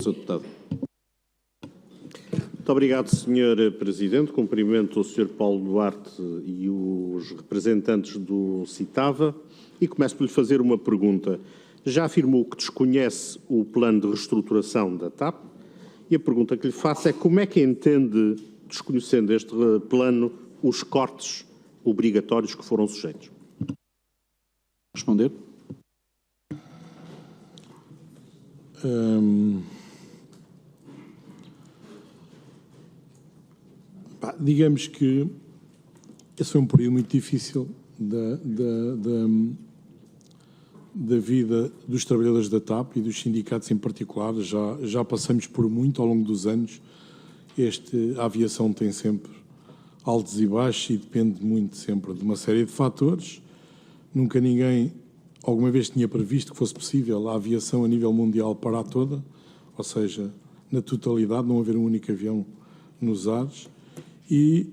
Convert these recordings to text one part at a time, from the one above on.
Sr. Deputado. Muito obrigado, Sr. Presidente. Cumprimento o Sr. Paulo Duarte e os representantes do CITAVA e começo por lhe fazer uma pergunta. Já afirmou que desconhece o plano de reestruturação da TAP e a pergunta que lhe faço é como é que entende, desconhecendo este plano, os cortes obrigatórios que foram sujeitos? Responder. Digamos que esse foi um período muito difícil da vida dos trabalhadores da TAP e dos sindicatos em particular. Já passamos por muito ao longo dos anos. A aviação tem sempre altos e baixos e depende muito sempre de uma série de fatores. Nunca ninguém alguma vez tinha previsto que fosse possível a aviação a nível mundial parar toda, ou seja, na totalidade, não haver um único avião nos ares. E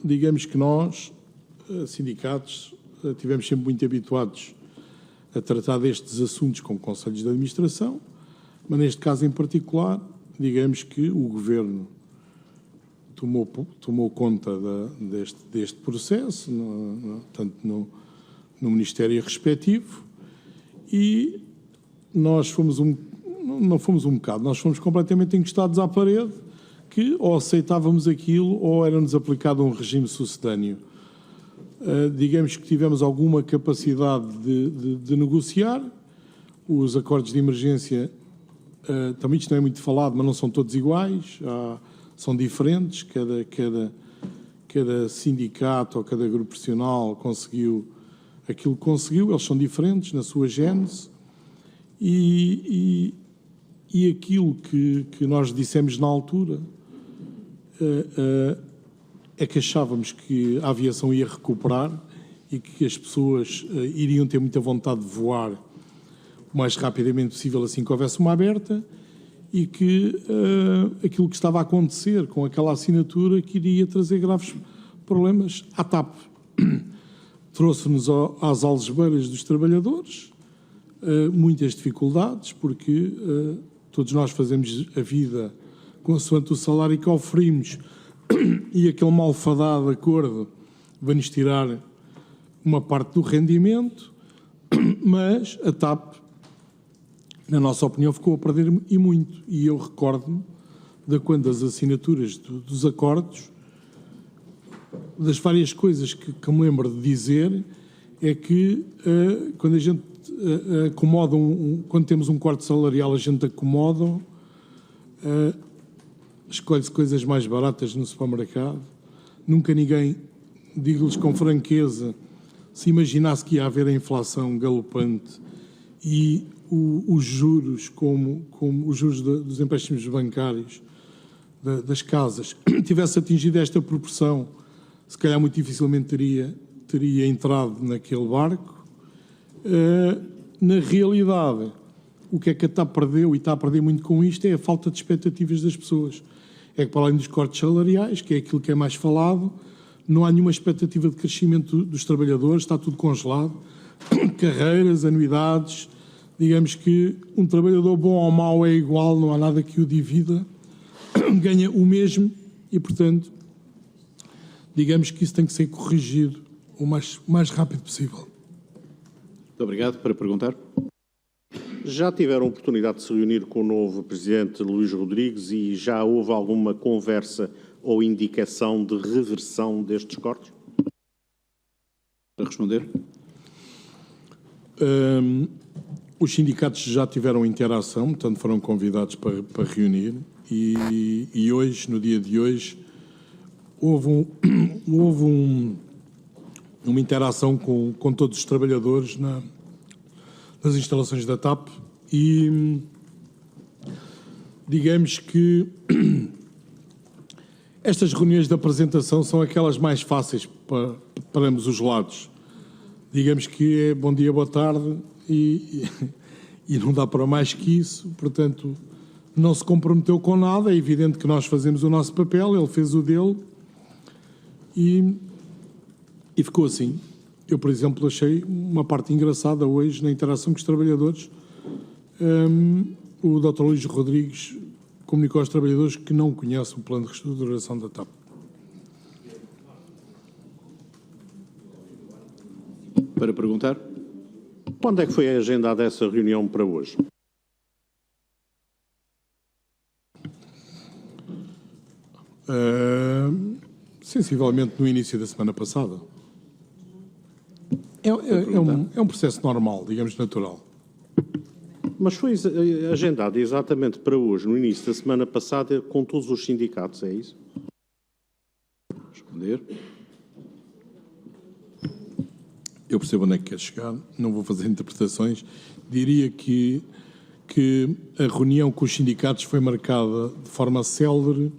digamos que nós, sindicatos, estivemos sempre muito habituados a tratar destes assuntos com conselhos de administração, mas neste caso em particular, digamos que o Governo tomou conta deste processo, tanto no Ministério respectivo, e nós não fomos um bocado, nós fomos completamente encostados à parede, que ou aceitávamos aquilo ou era-nos aplicado um regime sucedâneo. Digamos que tivemos alguma capacidade de negociar. Os acordos de emergência, também isto não é muito falado, mas não são todos iguais, são diferentes, cada sindicato ou cada grupo profissional conseguiu aquilo que conseguiu, eles são diferentes na sua gênese e aquilo que nós dissemos na altura é que achávamos que a aviação ia recuperar e que as pessoas iriam ter muita vontade de voar o mais rapidamente possível assim que houvesse uma aberta e que aquilo que estava a acontecer com aquela assinatura que iria trazer graves problemas à TAP. Trouxe-nos às algebeiras dos trabalhadores muitas dificuldades, porque todos nós fazemos a vida consoante o salário que oferimos e aquele malfadado acordo vai-nos tirar uma parte do rendimento, mas a TAP, na nossa opinião, ficou a perder e muito. E eu recordo-me de quando as assinaturas dos acordos, das várias coisas que me lembro de dizer, é que quando a gente acomoda, quando temos um corte salarial, a gente acomoda, escolhe-se coisas mais baratas no supermercado. Nunca ninguém, digo-lhes com franqueza, se imaginasse que ia haver a inflação galopante e os juros, como os juros dos empréstimos bancários das casas, tivesse atingido esta proporção, se calhar muito dificilmente teria entrado naquele barco. Na realidade, o que é que a TAP perdeu, e está a perder muito com isto, é a falta de expectativas das pessoas. É que, para além dos cortes salariais, que é aquilo que é mais falado, não há nenhuma expectativa de crescimento dos trabalhadores, está tudo congelado. Carreiras, anuidades, digamos que um trabalhador bom ou mau é igual, não há nada que o divida, ganha o mesmo e, portanto, digamos que isso tem que ser corrigido o mais rápido possível. Muito obrigado. Para perguntar. Já tiveram a oportunidade de se reunir com o novo Presidente Luís Rodrigues e já houve alguma conversa ou indicação de reversão destes cortes? Para responder. Os sindicatos já tiveram interação, portanto foram convidados para reunir e hoje, no dia de hoje, houve uma interação com todos os trabalhadores nas instalações da TAP e digamos que estas reuniões de apresentação são aquelas mais fáceis para ambos os lados. Digamos que é bom dia, boa tarde e não dá para mais que isso, portanto não se comprometeu com nada, é evidente que nós fazemos o nosso papel, ele fez o dele e ficou assim. Eu, por exemplo, achei uma parte engraçada hoje na interação com os trabalhadores, o Dr. Luís Rodrigues comunicou aos trabalhadores que não conhece o plano de reestruturação da TAP. Para perguntar. Quando é que foi agendada essa reunião para hoje? Sensivelmente no início da semana passada. É um processo normal, digamos, natural. Mas foi agendado exatamente para hoje, no início da semana passada, com todos os sindicatos, é isso? Responder. Eu percebo onde é que quer chegar, não vou fazer interpretações. Diria que a reunião com os sindicatos foi marcada de forma célere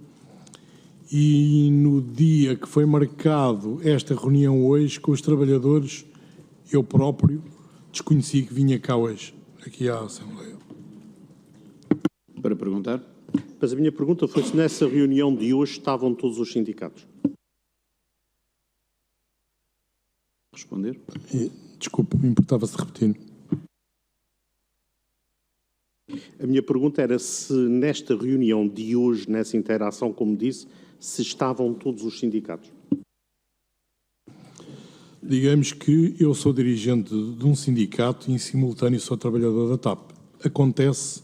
e no dia que foi marcado esta reunião hoje com os trabalhadores, eu próprio desconheci que vinha cá hoje, aqui à Assembleia. Para perguntar. Mas a minha pergunta foi se nessa reunião de hoje estavam todos os sindicatos. Responder. Desculpe, me importava-se repetir. A minha pergunta era se nesta reunião de hoje, nessa interação, como disse, se estavam todos os sindicatos. Digamos que eu sou dirigente de um sindicato e, em simultâneo, sou trabalhador da TAP. Acontece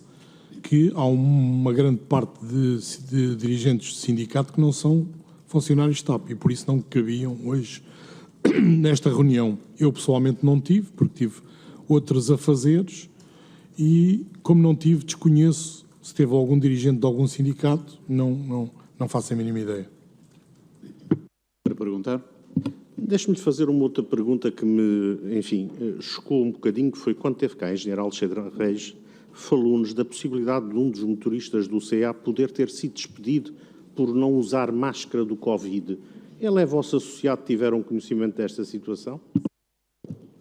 que há uma grande parte de dirigentes de sindicato que não são funcionários da TAP e, por isso, não cabiam hoje nesta reunião. Eu, pessoalmente, não tive, porque tive outros afazeres e, como não tive, desconheço se teve algum dirigente de algum sindicato, não faço a mínima ideia. Para perguntar. Deixe-me fazer uma outra pergunta que me, enfim, chocou um bocadinho, que foi quando teve cá a engenheira Alexandra Reis, falou-nos da possibilidade de um dos motoristas do CA poder ter sido despedido por não usar máscara do Covid. Ele é vosso associado, tiveram conhecimento desta situação?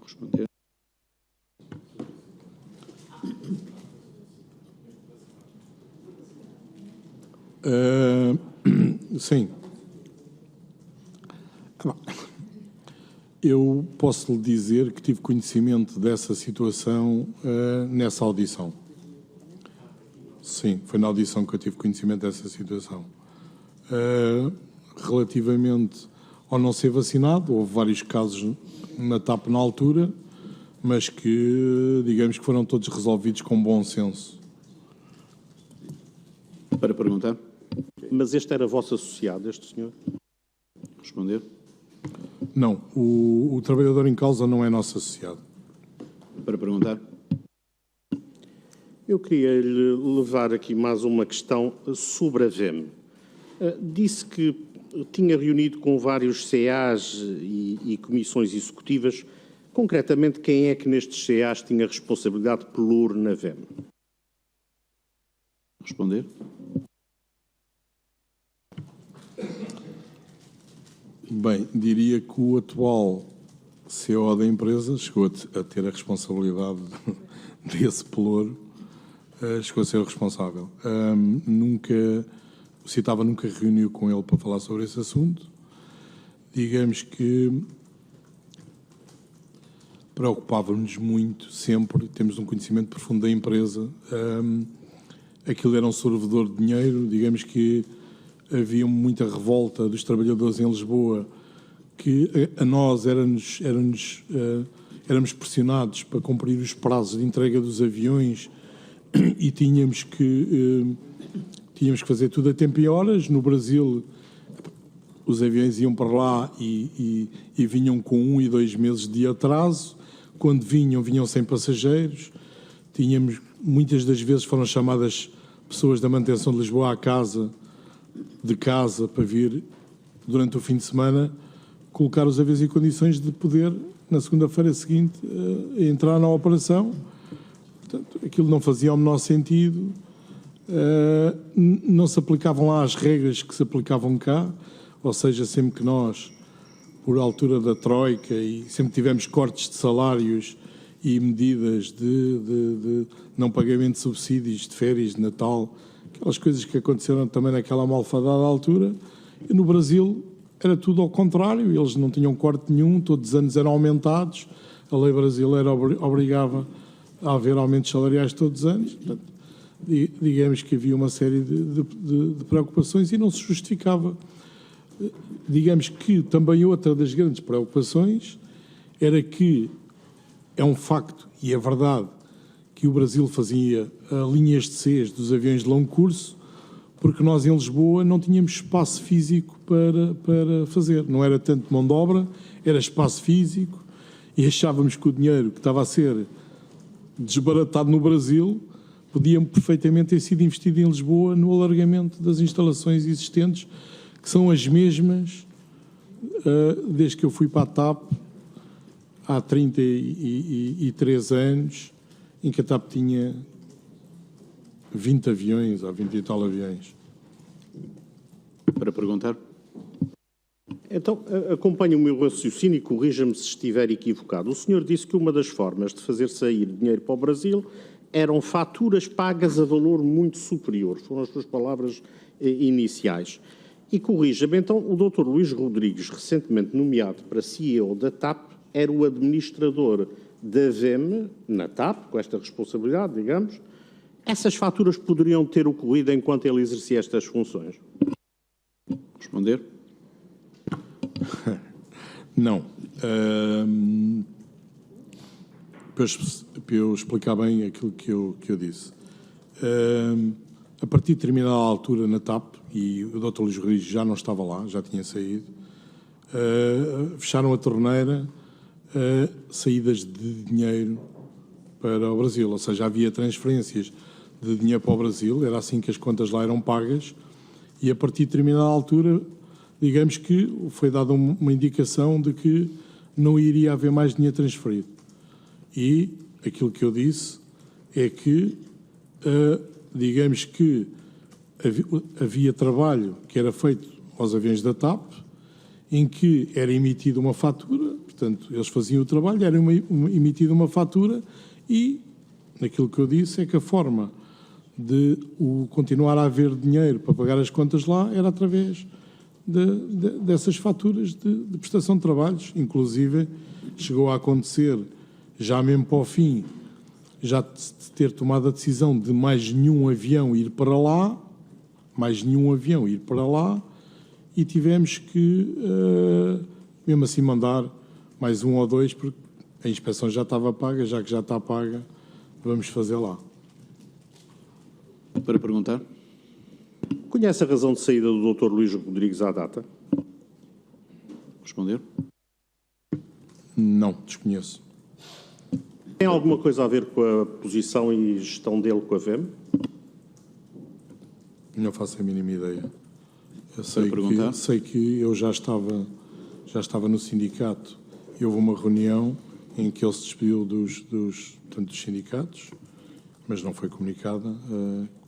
Responder. Sim. Eu posso lhe dizer que tive conhecimento dessa situação nessa audição. Sim, foi na audição que eu tive conhecimento dessa situação. Relativamente ao não ser vacinado, houve vários casos na TAP na altura, mas que, digamos que foram todos resolvidos com bom senso. Para perguntar. Mas este era vosso associado, este senhor? Responder. Não, o trabalhador em causa não é nosso associado. Para perguntar. Eu queria lhe levar aqui mais uma questão sobre a VEM. Disse que tinha reunido com vários CAs e comissões executivas. Concretamente, quem é que nestes CAs tinha responsabilidade plur na VEM? Responder. Bem, diria que o atual CEO da empresa chegou a ter a responsabilidade desse pelouro, chegou a ser o responsável. O CITAVA nunca reuniu com ele para falar sobre esse assunto. Digamos que preocupava-nos muito, sempre, temos um conhecimento profundo da empresa. Aquilo era um sorvedor de dinheiro, digamos que havia muita revolta dos trabalhadores em Lisboa, que a nós éramos pressionados para cumprir os prazos de entrega dos aviões e tínhamos que fazer tudo a tempo e horas. No Brasil, os aviões iam para lá e vinham com 1 e 2 meses de atraso. Quando vinham sem passageiros. Muitas das vezes foram chamadas pessoas da manutenção de Lisboa de casa para vir durante o fim de semana colocar os aviões em condições de poder, na segunda-feira seguinte, entrar na operação. Portanto, aquilo não fazia o menor sentido. Não se aplicavam lá as regras que se aplicavam cá, ou seja, sempre que nós, por altura da Troika, e sempre tivemos cortes de salários e medidas de não pagamento de subsídios de férias, de Natal, aquelas coisas que aconteceram também naquela malfadada altura. E no Brasil era tudo ao contrário, eles não tinham corte nenhum, todos os anos eram aumentados, a lei brasileira obrigava a haver aumentos salariais todos os anos. Portanto, digamos que havia uma série de preocupações e não se justificava. Digamos que também outra das grandes preocupações era que é um facto e é verdade que o Brasil fazia linhas de Cs dos aviões de longo curso, porque nós em Lisboa não tínhamos espaço físico para fazer. Não era tanto mão de obra, era espaço físico, e achávamos que o dinheiro que estava a ser desbaratado no Brasil podia perfeitamente ter sido investido em Lisboa no alargamento das instalações existentes, que são as mesmas desde que eu fui para a TAP há 33 anos, em que a TAP tinha 20 aviões, ou 20 e tal aviões. Para perguntar. Então, acompanhe o meu raciocínio e corrija-me se estiver equivocado. O senhor disse que uma das formas de fazer sair dinheiro para o Brasil eram faturas pagas a valor muito superior. Foram as suas palavras iniciais. E corrija-me, então, o Dr. Luís Rodrigues, recentemente nomeado para CEO da TAP, era o administrador da VEM na TAP, com esta responsabilidade, digamos. Essas faturas poderiam ter ocorrido enquanto ele exercia estas funções? Responder. Não. Para eu explicar bem aquilo que eu disse. A partir de determinada altura na TAP, e o Dr. Luís Rodrigues já não estava lá, já tinha saído, fecharam a torneira saídas de dinheiro para o Brasil, ou seja, havia transferências de dinheiro para o Brasil, era assim que as contas lá eram pagas, e a partir de determinada altura, digamos que foi dada uma indicação de que não iria haver mais dinheiro transferido. E aquilo que eu disse é que, digamos que havia trabalho que era feito aos aviões da TAP, em que era emitida uma fatura, portanto, eles faziam o trabalho, era emitida uma fatura, e aquilo que eu disse é que a forma de continuar a haver dinheiro para pagar as contas lá era através dessas faturas de prestação de trabalhos. Inclusive, chegou a acontecer, já mesmo para o fim, já de ter tomado a decisão de mais nenhum avião ir para lá, e tivemos que, mesmo assim, mandar mais um ou dois, porque a inspeção já estava paga, já que já está paga, vamos fazer lá. Para perguntar. Conhece a razão de saída do Dr. Luís Rodrigues à data? Responder. Não, desconheço. Tem alguma coisa a ver com a posição e gestão dele com a VEM? Não faço a mínima ideia. Eu sei que eu já estava no sindicato e houve uma reunião em que ele se despediu dos sindicatos, mas não foi comunicada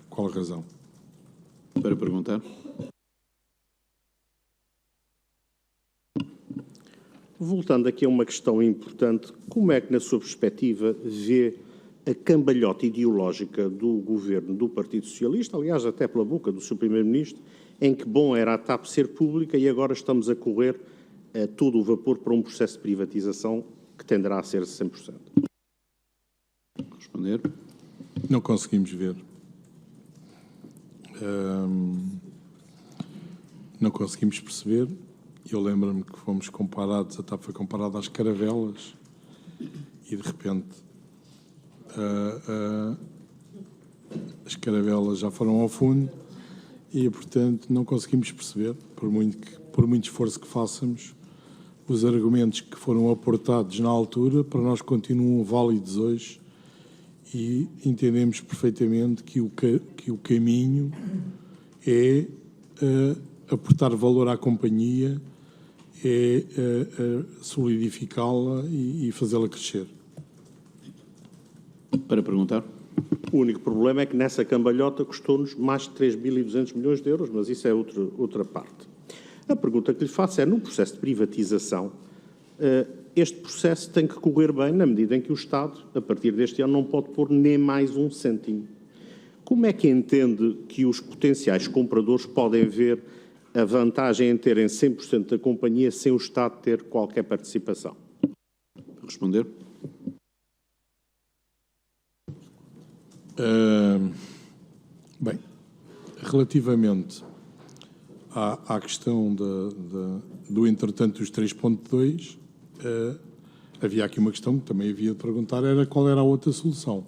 qual a razão. Para perguntar. Voltando aqui a uma questão importante, como é que, na sua perspectiva, vê a cambalhota ideológica do governo do Partido Socialista, aliás, até pela boca do seu Primeiro-Ministro, em que bom era a TAP ser pública e agora estamos a correr a todo o vapor para um processo de privatização que tenderá a ser 100%? Responder. Não conseguimos ver. Não conseguimos perceber. Eu lembro-me que fomos comparados, a TAP foi comparada às caravelas e, de repente, as caravelas já foram ao fundo e, portanto, não conseguimos perceber, por muito esforço que façamos, os argumentos que foram aportados na altura, para nós continuam válidos hoje e entendemos perfeitamente que o caminho é aportar valor à companhia, é solidificá-la e fazê-la crescer. Para perguntar. O único problema é que nessa cambalhota custou-nos mais de 3.200 milhões de euros, mas isso é outra parte. A pergunta que lhe faço é, no processo de privatização, este processo tem que correr bem na medida em que o Estado, a partir deste ano, não pode pôr nem mais um cêntimo. Como é que entende que os potenciais compradores podem ver a vantagem em terem 100% da companhia sem o Estado ter qualquer participação? Responder. Bem, relativamente à questão do entretanto dos 3.2, havia aqui uma questão que também havia de perguntar, era qual era a outra solução.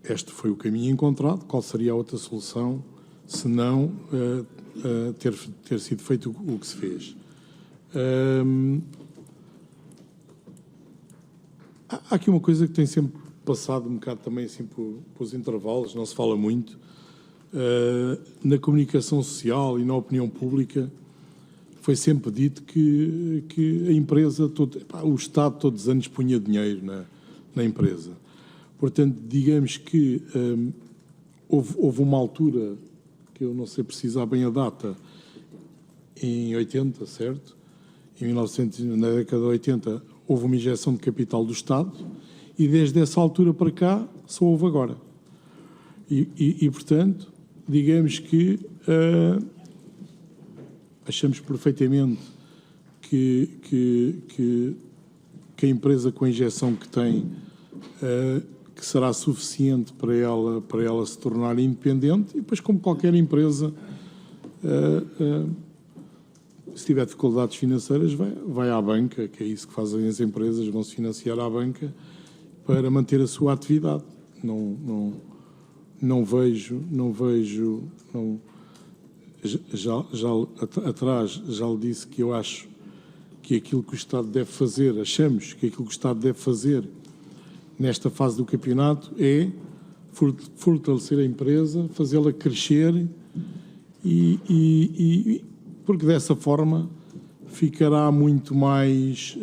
Este foi o caminho encontrado, qual seria a outra solução se não ter sido feito o que se fez. Há aqui uma coisa que tem sempre passado um bocado também assim pelos intervalos, não se fala muito, na comunicação social e na opinião pública foi sempre dito que a empresa, o Estado todos os anos punha dinheiro na empresa. Portanto, digamos que houve uma altura, que eu não sei precisar bem a data, em 80, certo? Na década de 80, houve uma injeção de capital do Estado e desde essa altura para cá só houve agora. E portanto, digamos que achamos perfeitamente que a empresa com a injeção que tem que será suficiente para ela se tornar independente e depois, como qualquer empresa, se tiver dificuldades financeiras, vai à banca, que é isso que fazem as empresas, vão se financiar à banca para manter a sua atividade. Não vejo, atrás já lhe disse que eu acho que aquilo que o Estado deve fazer, achamos que aquilo que o Estado deve fazer nesta fase do campeonato é fortalecer a empresa, fazê-la crescer porque dessa forma ficará muito mais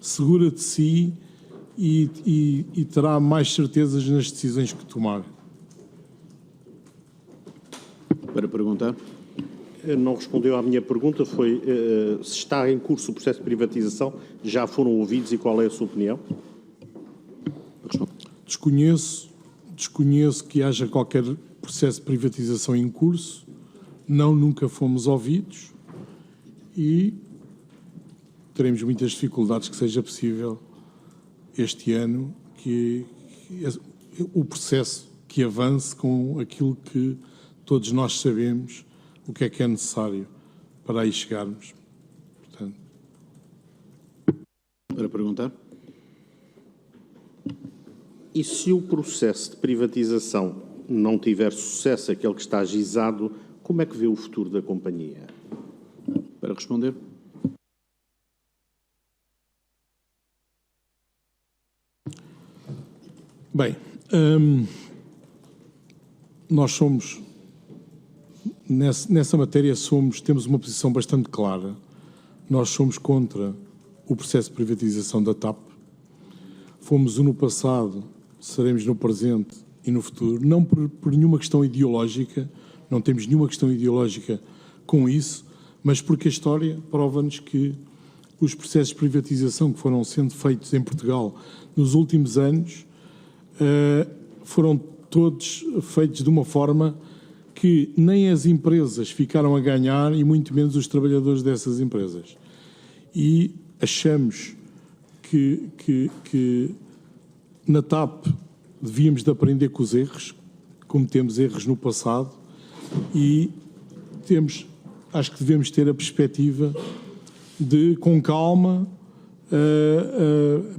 segura de si e terá mais certezas nas decisões que tomar. Para perguntar. Não respondeu à minha pergunta, foi se está em curso o processo de privatização, já foram ouvidos e qual é a sua opinião? Desconheço que haja qualquer processo de privatização em curso, nunca fomos ouvidos e teremos muitas dificuldades que seja possível este ano que o processo que avance com aquilo que todos nós sabemos o que é necessário para aí chegarmos. Portanto. Para perguntar. E se o processo de privatização não tiver sucesso, aquele que está agisado, como é que vê o futuro da companhia? Para responder. Bem, nós somos, nessa matéria, temos uma posição bastante clara. Nós somos contra o processo de privatização da TAP. Fomos no passado, seremos no presente e no futuro, não por nenhuma questão ideológica, não temos nenhuma questão ideológica com isso, mas porque a história prova-nos que os processos de privatização que foram sendo feitos em Portugal nos últimos anos foram todos feitos de uma forma que nem as empresas ficaram a ganhar e muito menos os trabalhadores dessas empresas. E achamos que na TAP devíamos de aprender com os erros, cometemos erros no passado e acho que devemos ter a perspectiva de, com calma,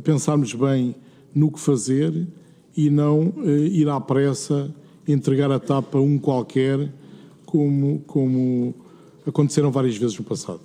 pensarmos bem no que fazer e não ir à pressa entregar a TAP a um qualquer, como aconteceram várias vezes no passado.